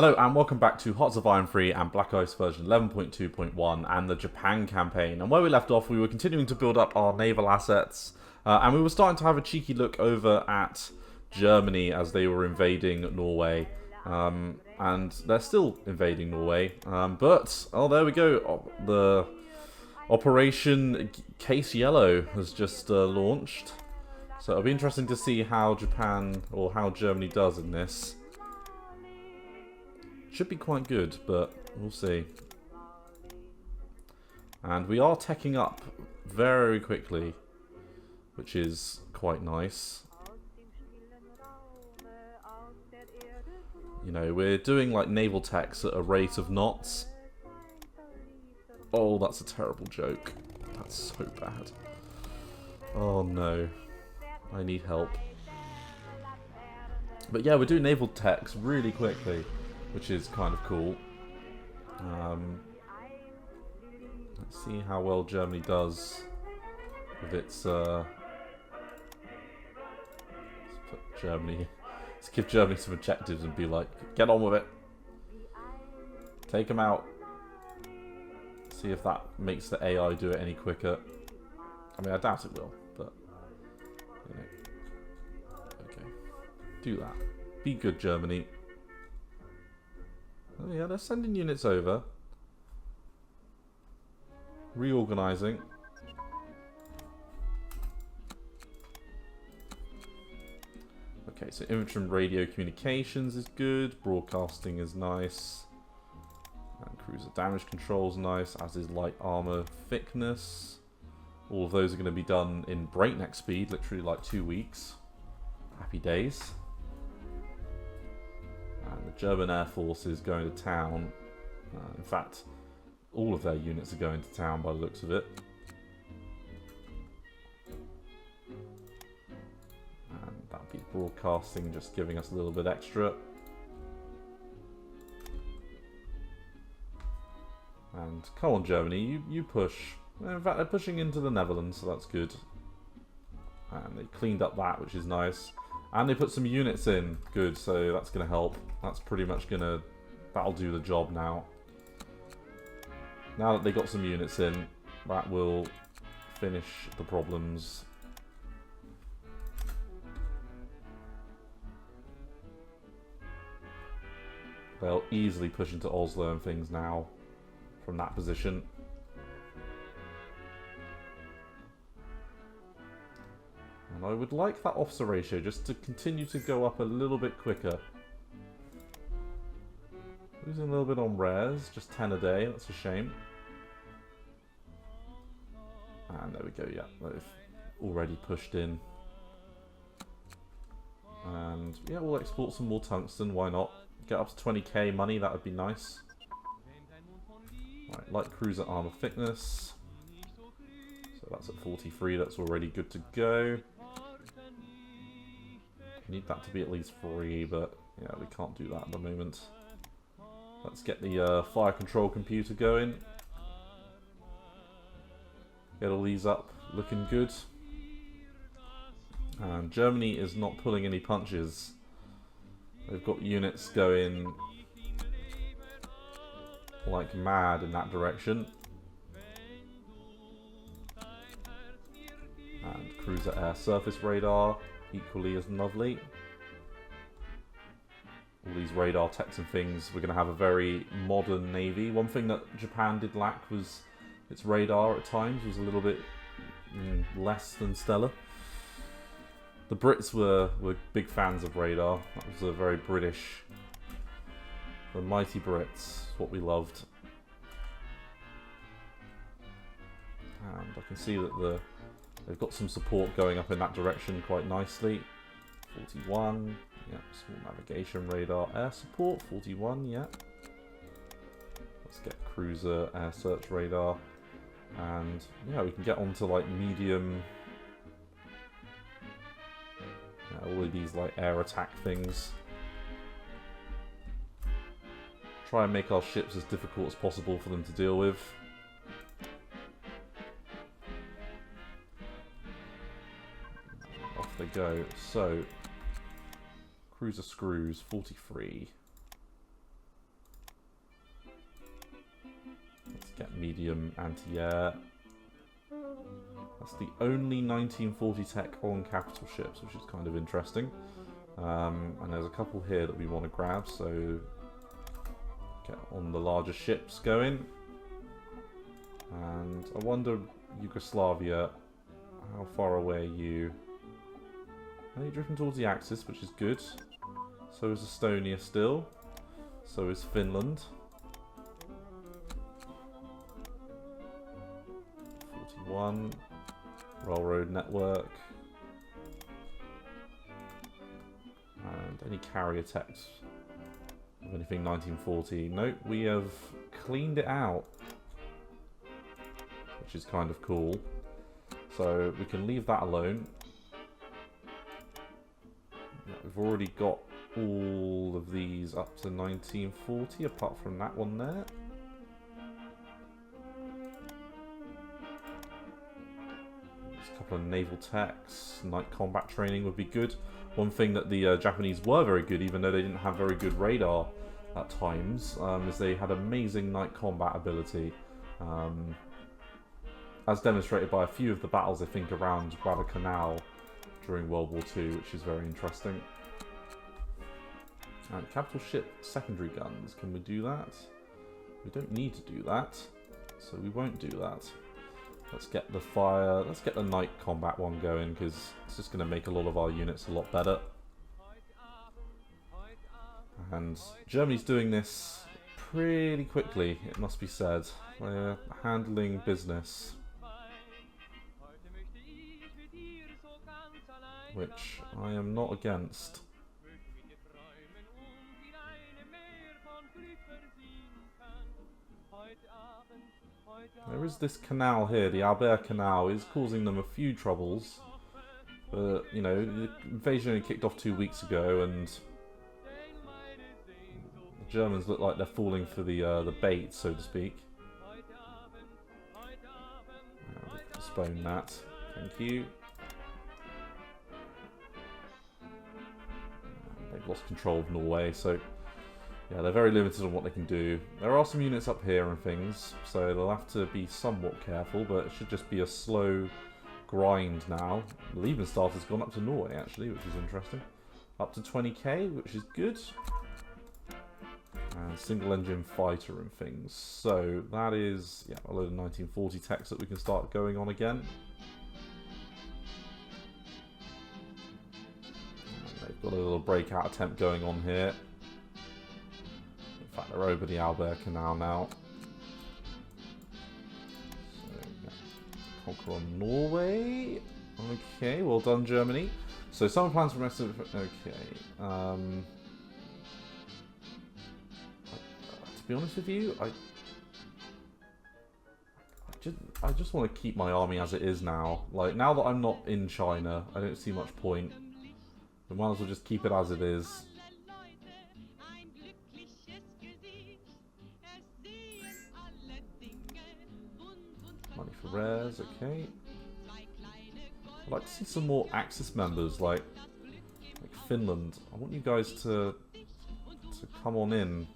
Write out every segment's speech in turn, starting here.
Hello and welcome back to Hearts of Iron 3 and Black Ice version 11.2.1 and the Japan campaign. And where we left off, we were continuing to build up our naval assets, and we were starting to have a cheeky look over at Germany as they were invading Norway. And they're still invading Norway, but, oh, there we go, the Operation Case Yellow has just launched. So it'll be interesting to see how Japan, or how Germany does in this. Should be quite good, but we'll see. And we are teching up very quickly, which is quite nice. You know, we're doing like naval techs at a rate of knots. Oh, that's a terrible joke. That's so bad. Oh no. I need help. But yeah, we're doing naval techs really quickly, which is kind of cool. Let's see how well Germany does with its... let's put Germany... Let's give Germany some objectives and be like, get on with it. Take them out. See if that makes the AI do it any quicker. I mean, I doubt it will, but... You know. Okay. Do that. Be good, Germany. Oh yeah, they're sending units over. Reorganizing. Okay, so infantry and radio communications is good. Broadcasting is nice. And cruiser damage control is nice, as is light armor thickness. All of those are going to be done in breakneck speed, literally like 2 weeks. Happy days. And the German Air Force is going to town. In fact, all of their units are going to town by the looks of it. And that'll be broadcasting, just giving us a little bit extra. And come on, Germany, you push. In fact, they're pushing into the Netherlands, so that's good. And they cleaned up that, which is nice. And they put some units in. Good, so that's going to help. That's pretty much going to... That'll do the job now. Now that they got some units in, that will finish the problems. They'll easily push into Oslo and things now from that position. And I would like that officer ratio just to continue to go up a little bit quicker. Losing a little bit on rares, just 10 a day, that's a shame. And there we go, yeah, they've already pushed in. And yeah, we'll export some more tungsten, why not? Get up to 20k money, that would be nice. Right, light cruiser armor thickness. So that's at 43, that's already good to go. Need that to be at least 3, but yeah, we can't do that at the moment. Let's get the fire control computer going. Get all these up, looking good. And Germany is not pulling any punches. They've got units going like mad in that direction. And cruiser air surface radar, equally as lovely. All these radar techs and things, we're going to have a very modern navy. One thing that Japan did lack was its radar at times was a little bit less than stellar. The Brits were big fans of radar. That was a very British, the mighty Brits, what we loved. And I can see that they've got some support going up in that direction quite nicely. 41, yeah, small navigation radar air support, 41, yeah. Let's get cruiser air search radar. And yeah, we can get onto like medium, all of these like air attack things. Try and make our ships as difficult as possible for them to deal with. Off they go. So, cruiser screws, 43. medium anti-air. That's the only 1940 tech on capital ships, which is kind of interesting. And there's a couple here that we want to grab, so get on the larger ships going. And I wonder, Yugoslavia, how far away are you? Are you drifting towards the axis, which is good. So is Estonia still. So is Finland. 41. Railroad network. And any carrier techs of anything 1940. Nope, we have cleaned it out. Which is kind of cool. So we can leave that alone. Yeah, we've already got all of these up to 1940, apart from that one there. Just a couple of naval techs, night combat training would be good. One thing that the Japanese were very good, even though they didn't have very good radar at times, is they had amazing night combat ability. As demonstrated by a few of the battles, I think, around Guadalcanal during World War II, which is very interesting. And capital ship secondary guns, can we do that? We don't need to do that, so we won't do that. Let's get the fire, let's get the night combat one going, because it's just going to make a lot of our units a lot better. And Germany's doing this pretty quickly, it must be said. They're handling business. Which I am not against. There is this canal here, the Albert Canal, is causing them a few troubles. But, you know, the invasion only kicked off 2 weeks ago, and the Germans look like they're falling for the bait, so to speak. Postpone that. Thank you. They've lost control of Norway, so yeah, they're very limited on what they can do. There are some units up here and things, so they'll have to be somewhat careful, but it should just be a slow grind now. The Liebenstadt has gone up to Norway, actually, which is interesting. Up to 20k, which is good. And single-engine fighter and things. So that is, yeah, a load of 1940 techs that we can start going on again. And they've got a little breakout attempt going on here. In fact, they're over the Albert Canal now. So, yeah. Conquer on Norway. Okay, well done, Germany. So, some plans for the rest of... Okay. To be honest with you, I just want to keep my army as it is now. Like, now that I'm not in China, I don't see much point. We might as well just keep it as it is. Money for rares, okay. I'd like to see some more Axis members, like Finland. I want you guys to come on in.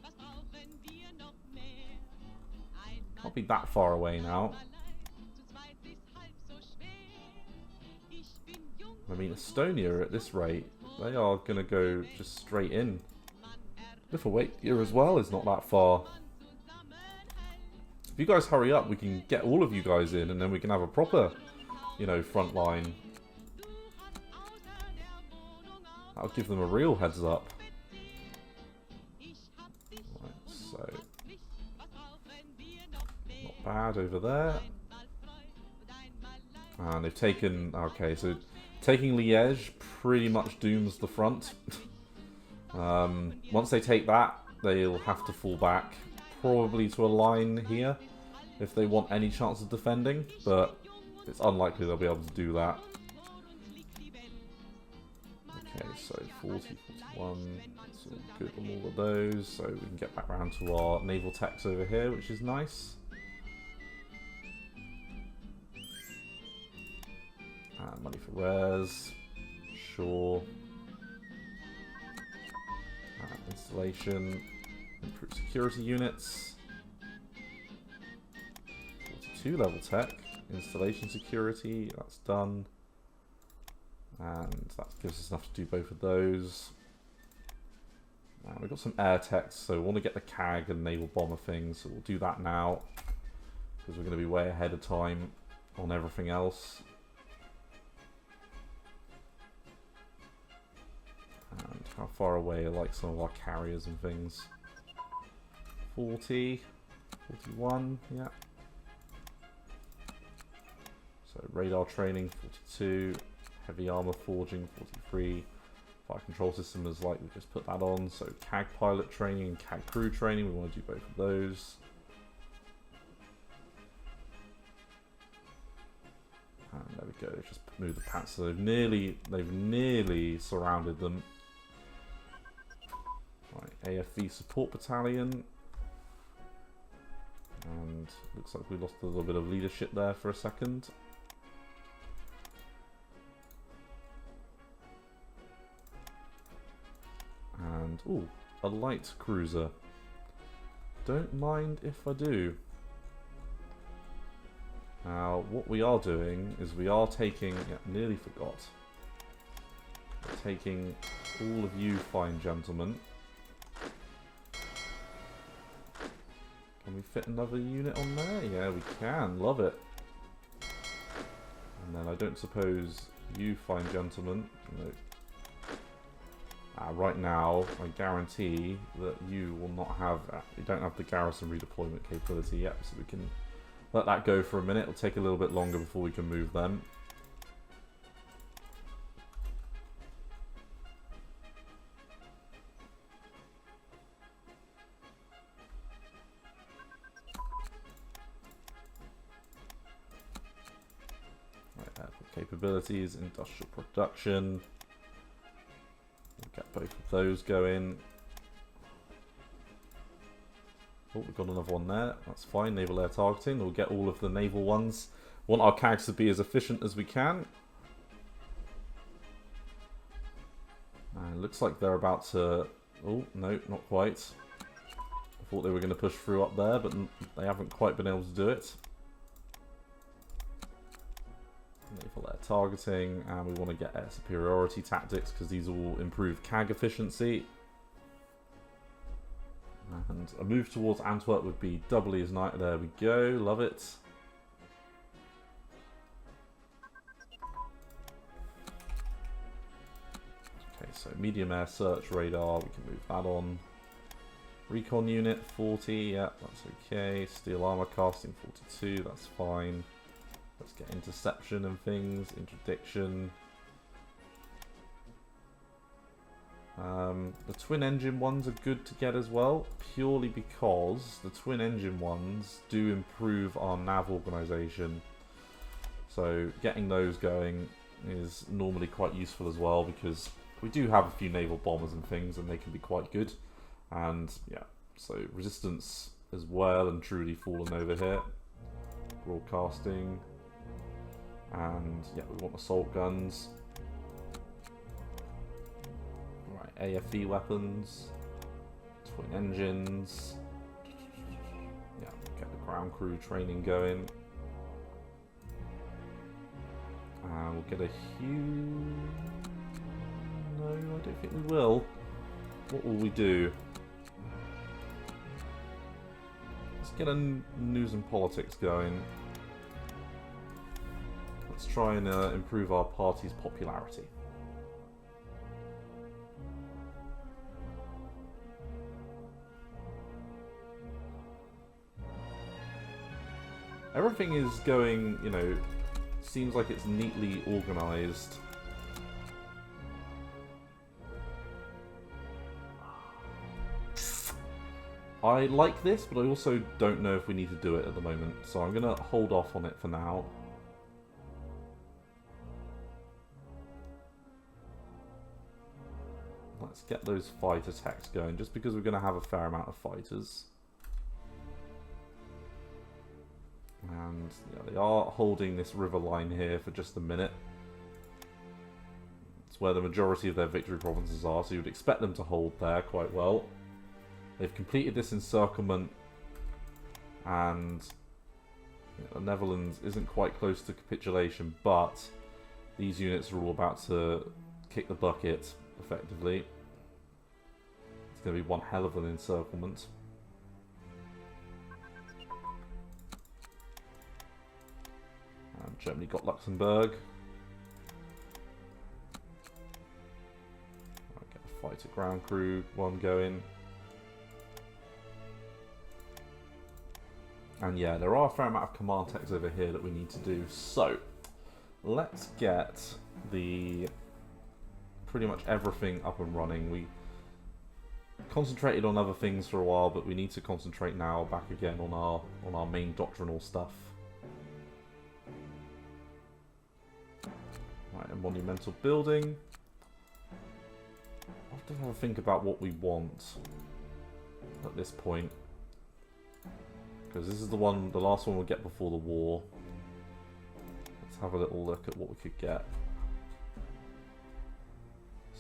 Can't be that far away now. I mean, Estonia at this rate, they are going to go just straight in. Lithuania as well is not that far. If you guys hurry up, we can get all of you guys in, and then we can have a proper, you know, front line. That'll give them a real heads up. Right, so... not bad over there. And they've taken... okay, so taking Liège pretty much dooms the front. Once they take that, they'll have to fall back. Probably to a line here, if they want any chance of defending. But it's unlikely they'll be able to do that. Okay, so 40, 41, that's all good on all of those. So we can get back around to our naval techs over here, which is nice. Money for rares, sure. Installation, improve security units. 2-level tech. Installation security, that's done. And that gives us enough to do both of those. We've got some air techs, so we want to get the CAG and naval bomber things, so we'll do that now. Because we're going to be way ahead of time on everything else. And how far away are like some of our carriers and things? 40, 41, yeah. So radar training, 42. Heavy armor forging, 43. Fire control system is like we just put that on. So CAG pilot training and CAG crew training, we want to do both of those. And there we go. Just move the pants. So they've nearly surrounded them. Right, AFV support battalion. And looks like we lost a little bit of leadership there for a second. And, ooh, a light cruiser. Don't mind if I do. Now, what we are doing is we are taking... Yeah, nearly forgot. We're taking all of you fine gentlemen. Can we fit another unit on there? Yeah, we can. Love it. And then I don't suppose you fine gentlemen... No. Right now, I guarantee that you will not have... you don't have the garrison redeployment capability yet, so we can let that go for a minute. It'll take a little bit longer before we can move them. Right, airport capabilities, industrial production. We'll get both of those going. Oh, we've got another one there. That's fine. Naval air targeting. We'll get all of the naval ones. Want our CAGs to be as efficient as we can. And looks like they're about to... Oh, no, not quite. I thought they were going to push through up there, but they haven't quite been able to do it. Naval air targeting, and we want to get air superiority tactics because these will improve CAG efficiency. And a move towards Antwerp would be doubly as nice. There we go, love it. Okay, so medium air search radar, we can move that on. Recon unit 40, yeah, that's okay. Steel armor casting 42, that's fine. Let's get interception and things, interdiction. The twin engine ones are good to get as well, purely because the twin engine ones do improve our nav organization. So getting those going is normally quite useful as well, because we do have a few naval bombers and things and they can be quite good. And yeah, so resistance is well and truly fallen over here. Broadcasting. And yeah, we want assault guns. Right, AFE weapons, twin engines. Yeah, get the ground crew training going. And we'll get a huge... No, I don't think we will. What will we do? Let's get a news and politics going. Let's try and improve our party's popularity. Everything is going, you know, seems like it's neatly organized. I like this, but I also don't know if we need to do it at the moment, so I'm going to hold off on it for now. Let's get those fighter attacks going, just because we're going to have a fair amount of fighters. And yeah, they are holding this river line here for just a minute. It's where the majority of their victory provinces are, so you'd expect them to hold there quite well. They've completed this encirclement, and The Netherlands isn't quite close to capitulation, but these units are all about to kick the bucket, effectively. It's going to be one hell of an encirclement. And Germany got Luxembourg. I'll get a fighter ground crew one going. And yeah, there are a fair amount of command techs over here that we need to do. So, let's get the pretty much everything up and running. We concentrated on other things for a while, but we need to concentrate now back again on our main doctrinal stuff. Right, a monumental building. I'll have to have a think about what we want at this point. Because this is the last one we'll get before the war. Let's have a little look at what we could get.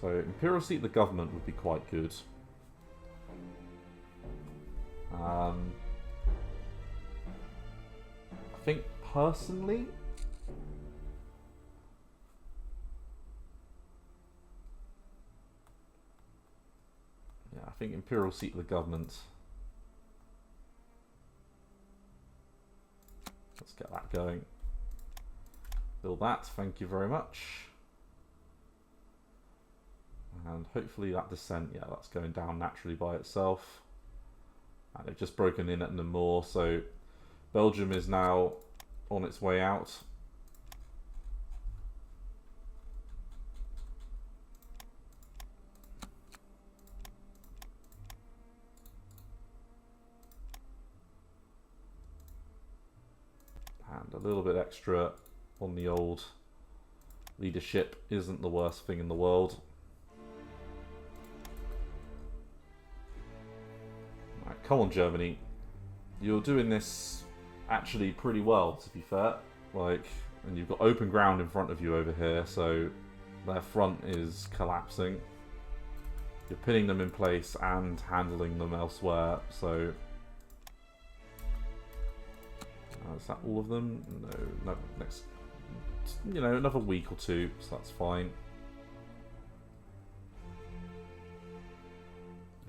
So, Imperial seat of the government would be quite good. I think personally, yeah, I think Imperial seat of the government. Let's get that going. Build that, thank you very much. And hopefully that descent, yeah, that's going down naturally by itself. And they've just broken in at Namur, so Belgium is now on its way out. And a little bit extra on the old leadership isn't the worst thing in the world. Right, come on, Germany. You're doing this actually pretty well, to be fair. Like, and you've got open ground in front of you over here, so their front is collapsing. You're pinning them in place and handling them elsewhere, so... is that all of them? No, next, you know, another week or two, so that's fine.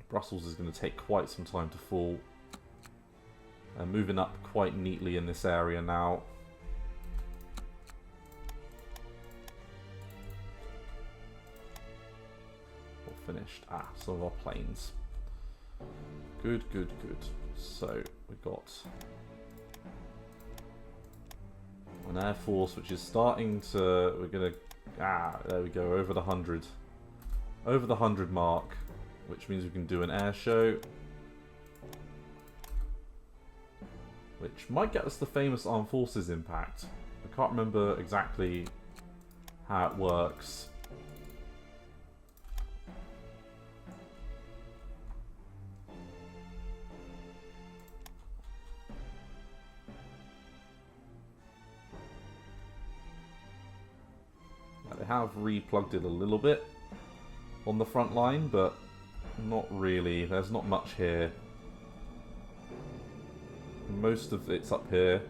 Brussels is going to take quite some time to fall. They're moving up quite neatly in this area now. All finished. Ah, some of our planes. Good, good, good. So, we've got an air force which is starting to, we're gonna, there we go, over the 100 mark, which means we can do an air show, which might get us the famous armed forces impact. I can't remember exactly how it works. They have replugged it a little bit on the front line, but not really. There's not much here. Most of it's up here.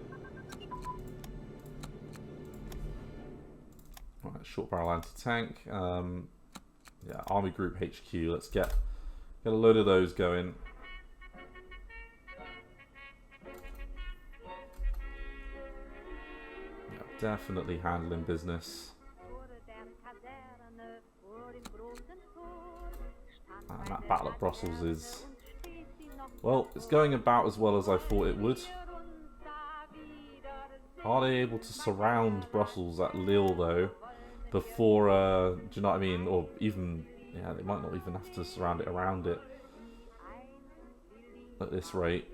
Right, short barrel anti-tank. Yeah, Army Group HQ. Let's get a load of those going. Yeah, definitely handling business. And that battle at Brussels is, well, it's going about as well as I thought it would. Are they able to surround Brussels at Lille though before, do you know what I mean? Or even, yeah, they might not even have to surround it around it at this rate.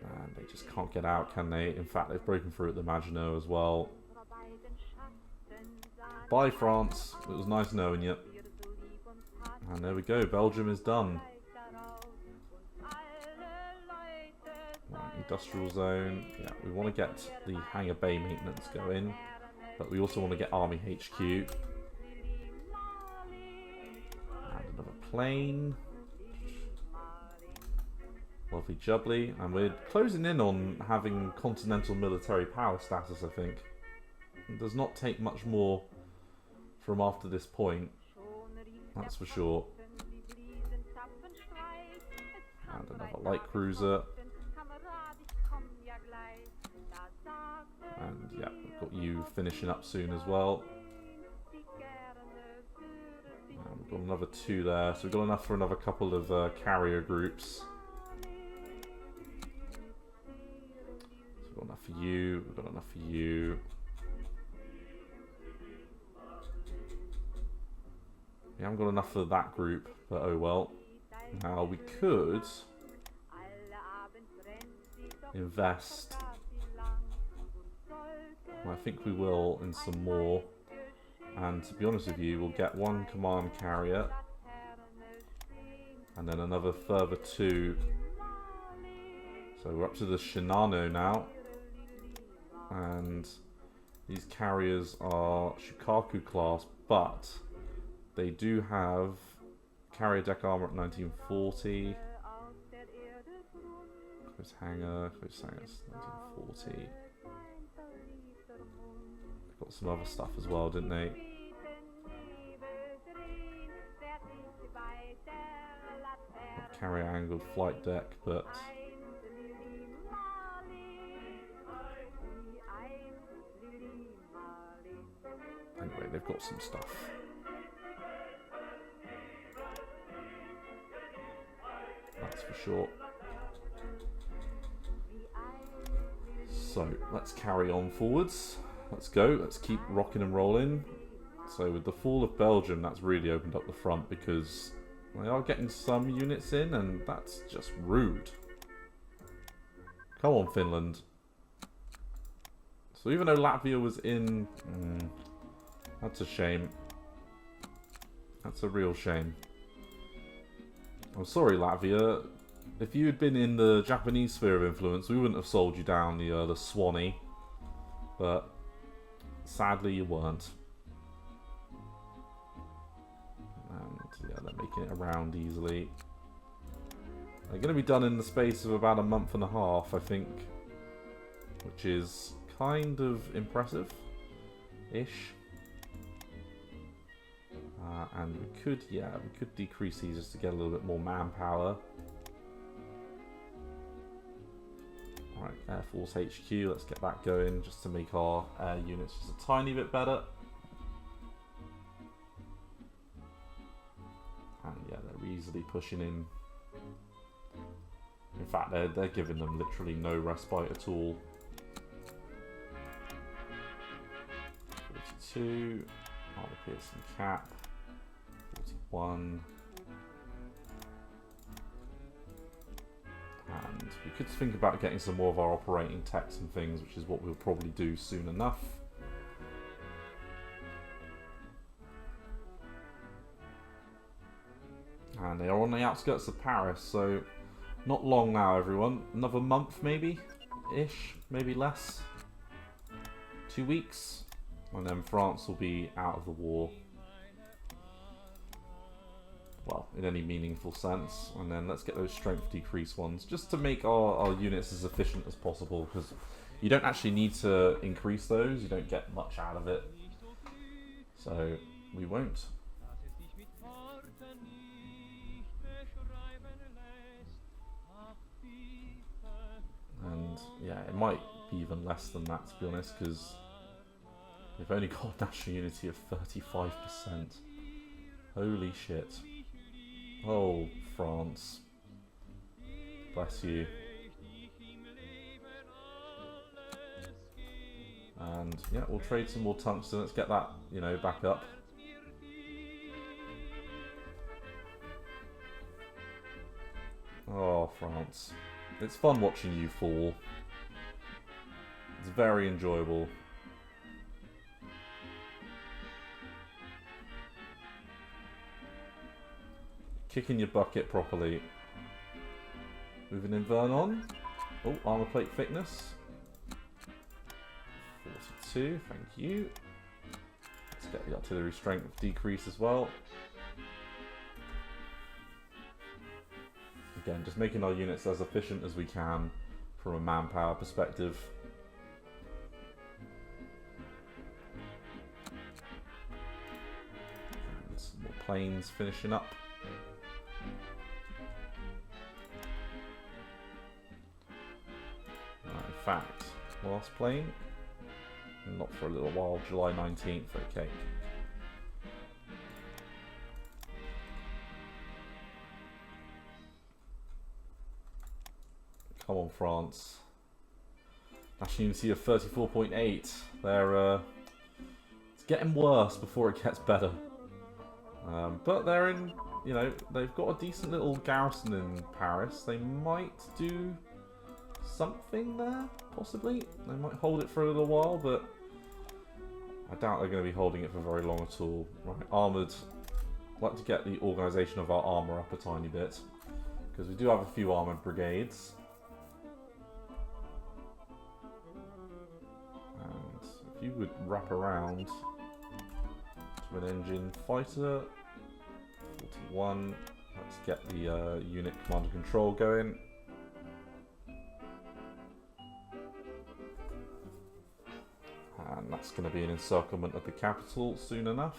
And they just can't get out, can they? In fact, they've broken through at the Maginot as well. Bye, France. It was nice knowing you. And there we go. Belgium is done. Right, industrial zone. Yeah, we want to get the hangar bay maintenance going, but we also want to get Army HQ. And another plane. Lovely jubbly. And we're closing in on having continental military power status, I think. It does not take much more from after this point. That's for sure. And another light cruiser. And yeah, we've got you finishing up soon as well. And we've got another 2 there, so we've got enough for another couple of carrier groups. So we've got enough for you, we've got enough for you. We haven't got enough for that group, but oh well. Now we could invest. I think we will in some more. And to be honest with you, we'll get 1 command carrier. And then another further 2. So we're up to the Shinano now. And these carriers are Shukaku class, but they do have carrier deck armor at 1940. Close hangar, 1940. Got some other stuff as well, didn't they? Carrier angled flight deck, but anyway, they've got some stuff. That's for sure. So let's carry on forwards. Let's go. Let's keep rocking and rolling. So with the fall of Belgium, that's really opened up the front because they are getting some units in, and that's just rude. Come on, Finland. So even though Latvia was in... that's a shame. That's a real shame. I'm sorry, Latvia. If you had been in the Japanese sphere of influence, we wouldn't have sold you down the Swanee. But sadly, you weren't. And yeah, they're making it around easily. They're going to be done in the space of about a month and a half, I think. Which is kind of impressive-ish. And we could decrease these just to get a little bit more manpower. Alright, Air Force HQ, let's get that going just to make our air units just a tiny bit better. And yeah, they're easily pushing in. In fact, they're giving them literally no respite at all. 42, armor piercing cap. 41. And we could think about getting some more of our operating techs and things, which is what we'll probably do soon enough. And they are on the outskirts of Paris, so not long now, everyone. Another month, maybe-ish, maybe less. 2 weeks, and then France will be out of the war. Well, in any meaningful sense. And then let's get those strength decrease ones, just to make our units as efficient as possible, because you don't actually need to increase those, you don't get much out of it. So, we won't. And yeah, it might be even less than that, to be honest, because they've only got a national unity of 35%. Holy shit. Oh, France. Bless you. And yeah, we'll trade some more tungsten. Let's get that, you know, back up. Oh, France. It's fun watching you fall. It's very enjoyable. Kicking your bucket properly. Moving in Vernon. Oh, armor plate thickness. 42, thank you. Let's get the artillery strength decrease as well. Again, just making our units as efficient as we can from a manpower perspective. And some more planes finishing up. In fact, last plane, not for a little while, July 19th, okay. Come on, France. National Unity of 34.8. They're, it's getting worse before it gets better. But they're in, you know, they've got a decent little garrison in Paris. They might do something there, possibly. They might hold it for a little while, but I doubt they're going to be holding it for very long at all. Right, armoured. I'd like to get the organisation of our armour up a tiny bit, because we do have a few armoured brigades. And if you would wrap around to an engine fighter, 41, let's get the unit command and control going. And that's going to be an encirclement of the capital soon enough.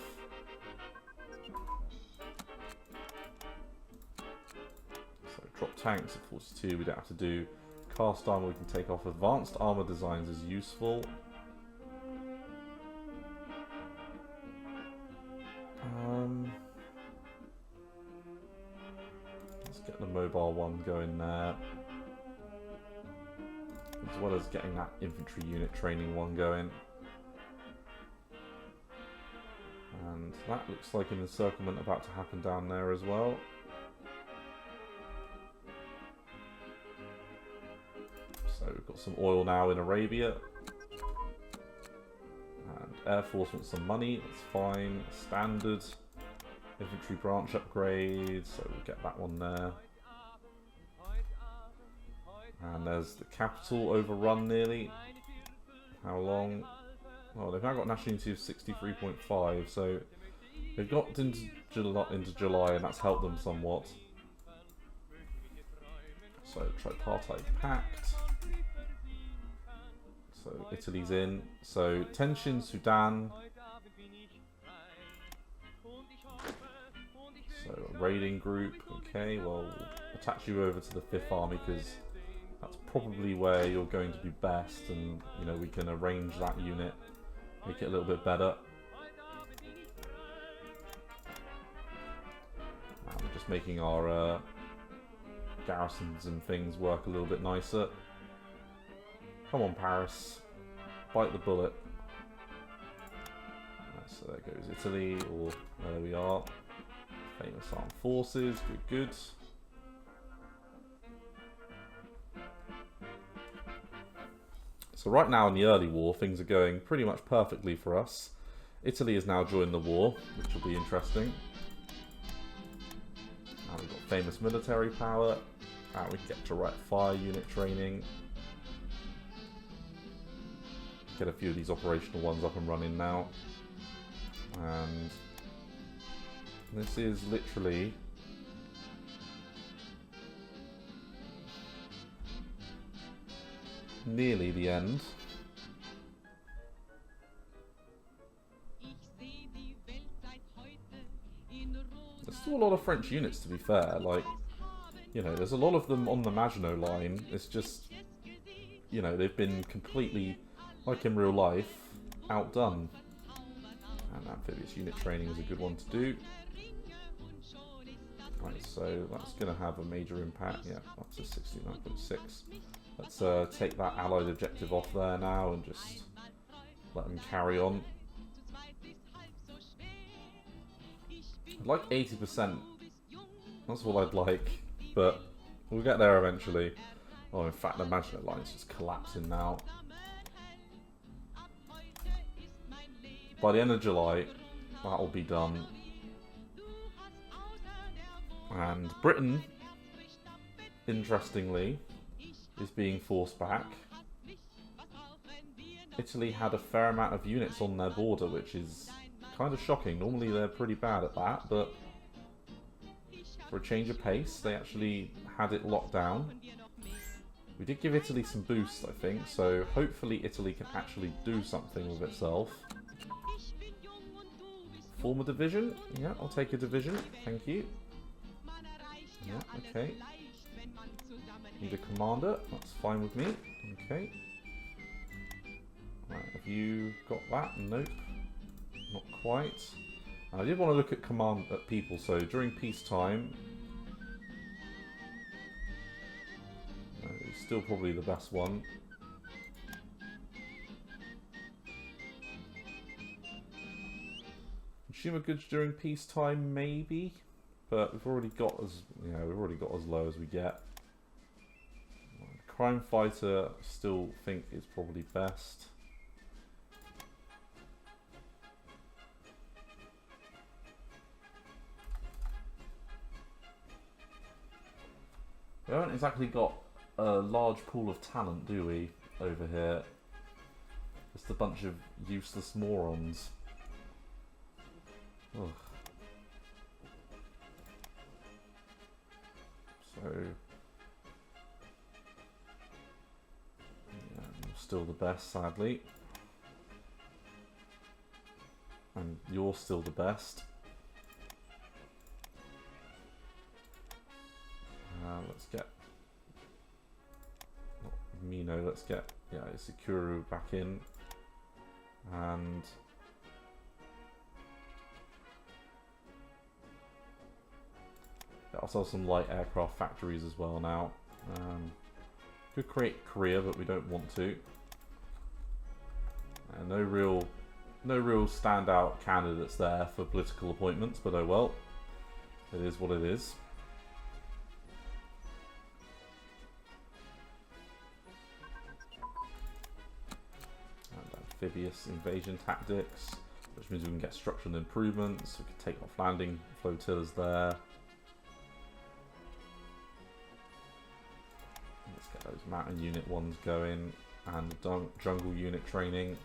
So drop tanks at 42, we don't have to do. Cast armor we can take off. Advanced armor designs is useful. Let's get the mobile one going there. As well as getting that infantry unit training one going. And that looks like an encirclement about to happen down there as well. So we've got some oil now in Arabia. And Air Force wants some money, that's fine. Standard infantry branch upgrade, so we'll get that one there. And there's the capital overrun nearly. How long? Oh, they've now got national unity of 63.5, so they've got into July and that's helped them somewhat. So, tripartite pact. So, Italy's in. So, Tenshin, Sudan. So, a raiding group. Okay, well, we'll attach you over to the 5th Army because that's probably where you're going to be best, and you know we can arrange that unit, make it a little bit better. And we're just making our garrisons and things work a little bit nicer. Come on, Paris, bite the bullet. Right, so there goes Italy, or there we are. Famous armed forces, good, good. So right now in the early war, things are going pretty much perfectly for us. Italy has now joined the war, which will be interesting. And we've got famous military power. And we get direct fire unit training. Get a few of these operational ones up and running now. And this is literally nearly the end. There's still a lot of French units, to be fair. Like, you know, there's a lot of them on the Maginot Line. It's just, you know, they've been completely, like in real life, outdone. And amphibious unit training is a good one to do. Right, so that's going to have a major impact. Yeah, up to 69.6. Let's take that allied objective off there now and just let them carry on. I'd like 80%. That's what I'd like, but we'll get there eventually. Oh, in fact, the Maginot Line's just collapsing now. By the end of July, that'll be done. And Britain, interestingly, is being forced back. Italy had a fair amount of units on their border, which is kind of shocking. Normally they're pretty bad at that, but for a change of pace. They actually had it locked down. We did give Italy some boosts, I think, so hopefully Italy can actually do something with itself. Form a division? Yeah, I'll take a division. Thank you. Yeah, okay. Need a commander. That's fine with me. Okay. Right, have you got that? Nope. Not quite. I did want to look at people, so during peacetime... No, he's still probably the best one. Consumer goods during peacetime, maybe, but we've already got as low as we get. Crime fighter, still think is probably best. We haven't exactly got a large pool of talent, do we, over here? Just a bunch of useless morons. Ugh. So, yeah, you're still the best, sadly. And you're still the best. Let's get... Not Mino, let's get Sakura back in. And... get ourselves some light aircraft factories as well now. Could create Korea, but we don't want to. And no real standout candidates there for political appointments, but oh well. It is what it is. And amphibious invasion tactics, which means we can get structural improvements. We can take off landing flotillas there. Let's get those mountain unit ones going, and jungle unit training.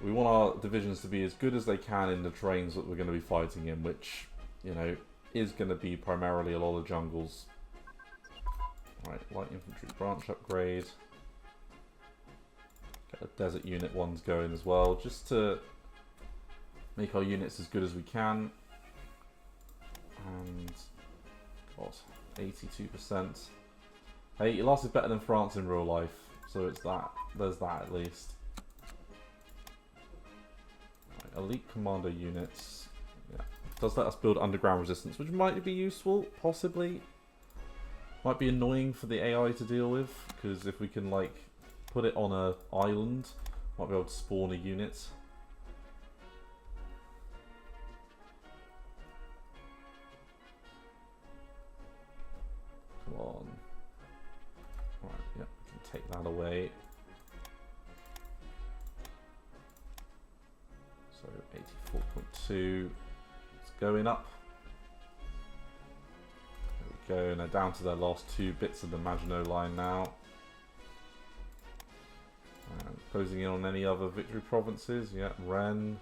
We want our divisions to be as good as they can in the terrains that we're going to be fighting in, which, you know, is going to be primarily a lot of jungles. Right, light infantry branch upgrade. Get the desert unit ones going as well, just to make our units as good as we can. And, God, 82%. Hey, your loss is better than France in real life, so it's that. There's that at least. Right, elite commando units. Yeah, does let us build underground resistance, which might be useful, possibly. Might be annoying for the AI to deal with, because if we can, like, put it on an island, might be able to spawn a unit. Come on. Alright, yeah, we can take that away. So, 84.2. It's going up. There we go, and they're down to their last 2 bits of the Maginot Line now. Closing in on any other victory provinces. Yeah, Rennes,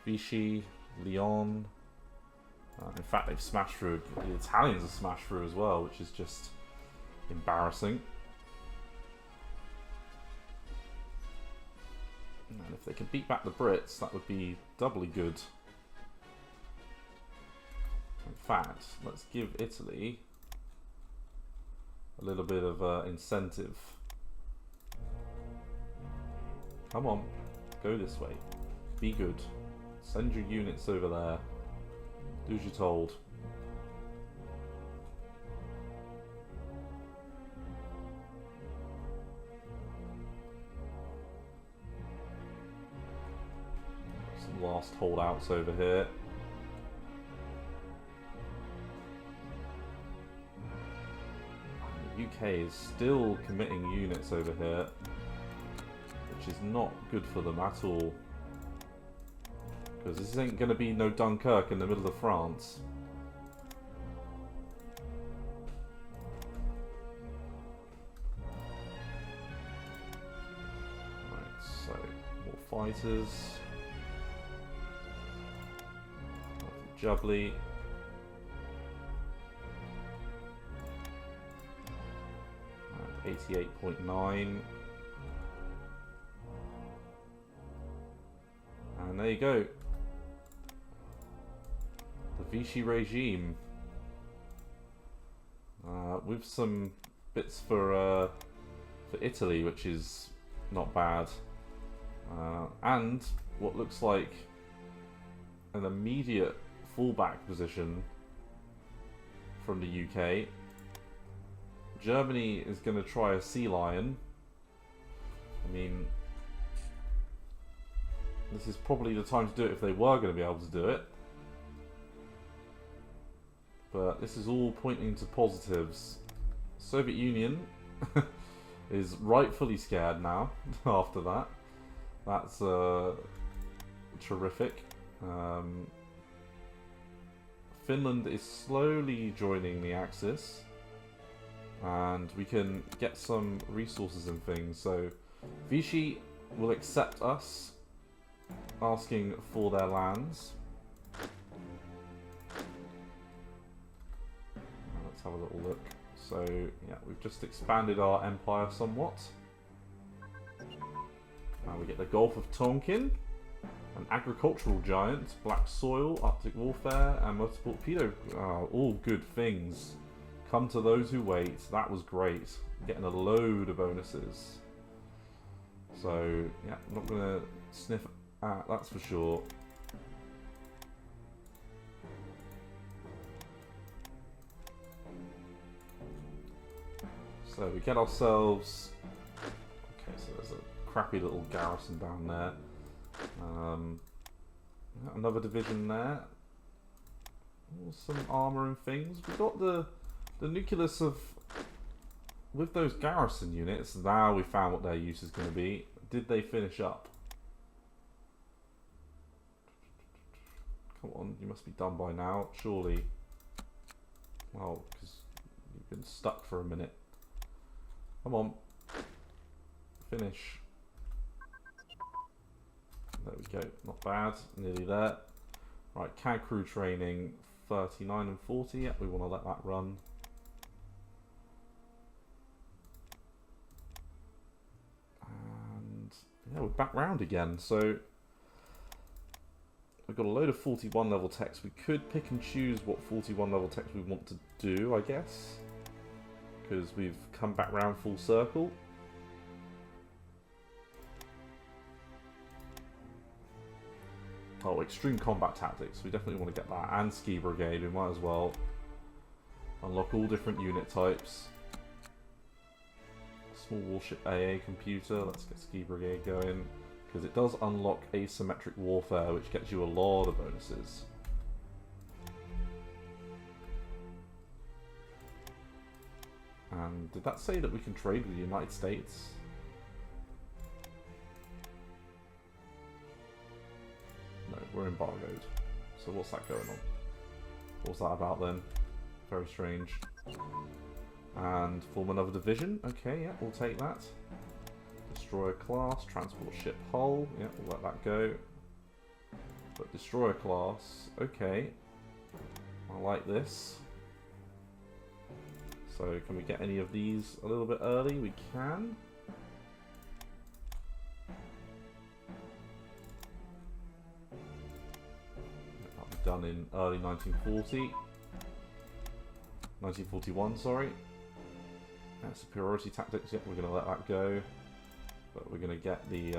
Vichy, Lyon. In fact, they've smashed through. The Italians have smashed through as well, which is just embarrassing. And if they can beat back the Brits, that would be doubly good. In fact, let's give Italy a little bit of incentive. Come on, go this way. Be good. Send your units over there. Do as you're told. Some last holdouts over here. And the UK is still committing units over here, which is not good for them at all. Because this ain't going to be no Dunkirk in the middle of France. Right, so more fighters. Jubbly. 88.9. And there you go. The Vichy regime. With some bits for Italy, which is not bad. And what looks like an immediate fallback position from the UK. Germany is going to try a sea lion. I mean, this is probably the time to do it if they were going to be able to do it. But this is all pointing to positives. Soviet Union is rightfully scared now after that. That's terrific. Finland is slowly joining the Axis. And we can get some resources and things. So Vichy will accept us asking for their lands. Let's have a little look. So yeah, we've just expanded our empire somewhat. Now we get the Gulf of Tonkin, an agricultural giant, black soil, Arctic warfare, and multiple torpedo. All good things. Come to those who wait. That was great. Getting a load of bonuses. So yeah, I'm not gonna sniff at, that's for sure. So we get ourselves. Okay, so there's a crappy little garrison down there. Another division there. Some armor and things. We got the nucleus of, with those garrison units. Now we found what their use is going to be. Did they finish up? Come on, you must be done by now, surely. Well, because you've been stuck for a minute. Come on, finish. There we go, not bad, nearly there. Right, CAD crew training 39 and 40. Yeah, we want to let that run. And yeah, we're back round again. So we've got a load of 41 level techs. We could pick and choose what 41 level techs we want to do, I guess, because we've come back round full circle. Oh, extreme combat tactics. We definitely want to get that. And ski brigade. We might as well unlock all different unit types. Small warship AA computer. Let's get ski brigade going, because it does unlock asymmetric warfare, which gets you a lot of bonuses. And did that say that we can trade with the United States? No, we're embargoed. So what's that going on? What's that about then? Very strange. And form another division. Okay, yeah, we'll take that. Destroyer class, transport ship hull. Yeah, we'll let that go. But destroyer class, okay. I like this. So can we get any of these a little bit early? We can. That'll be done in early 1940. 1941, sorry. Superiority tactics, yep, we're going to let that go. But we're going to get the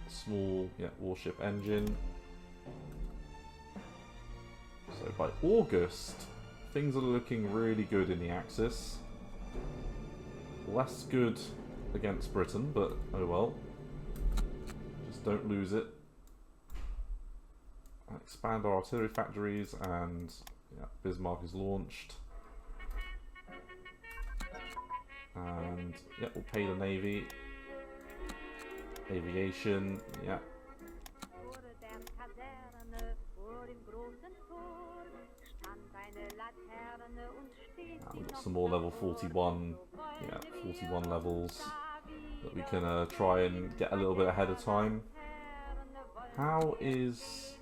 small warship engine. So by August, things are looking really good in the Axis. Less good against Britain, but oh well. Just don't lose it. Expand our artillery factories, and yeah, Bismarck is launched. And yeah, we'll pay the Navy. Aviation, yeah. We've got some more level 41, yeah, 41 levels that we can try and get a little bit ahead of time. How is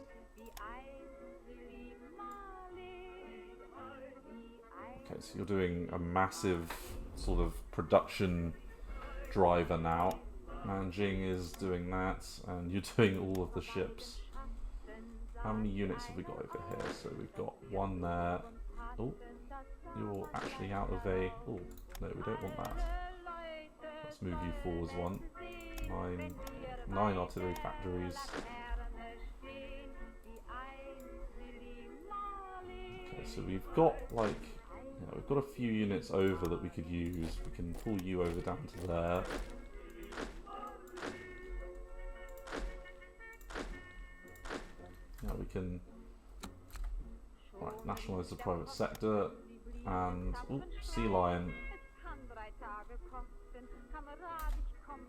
Okay, so you're doing a massive sort of production driver now. Nanjing is doing that, and you're doing all of the ships. How many units have we got over here? So we've got one there. Oh, you're actually out of a... Oh, no, we don't want that. Let's move you forwards one. Nine artillery factories. Okay, so we've got like... Yeah, we've got a few units over that we could use. We can pull you over down to there. Yeah, we can nationalise the private sector and Sea Lion.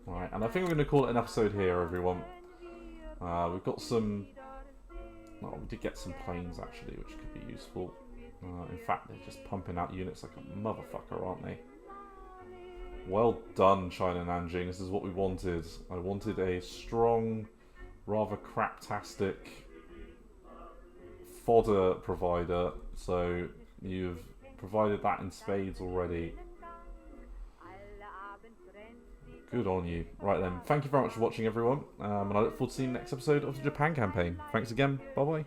Alright, and I think we're going to call it an episode here, everyone. We've got some... Well, we did get some planes actually, which could be useful. In fact, they're just pumping out units like a motherfucker, aren't they? Well done, China Nanjing. This is what we wanted. I wanted a strong, rather craptastic fodder provider, so you've provided that in spades already. Good on you. Right then, thank you very much for watching, everyone, and I look forward to seeing the next episode of the Japan campaign. Thanks again, bye bye.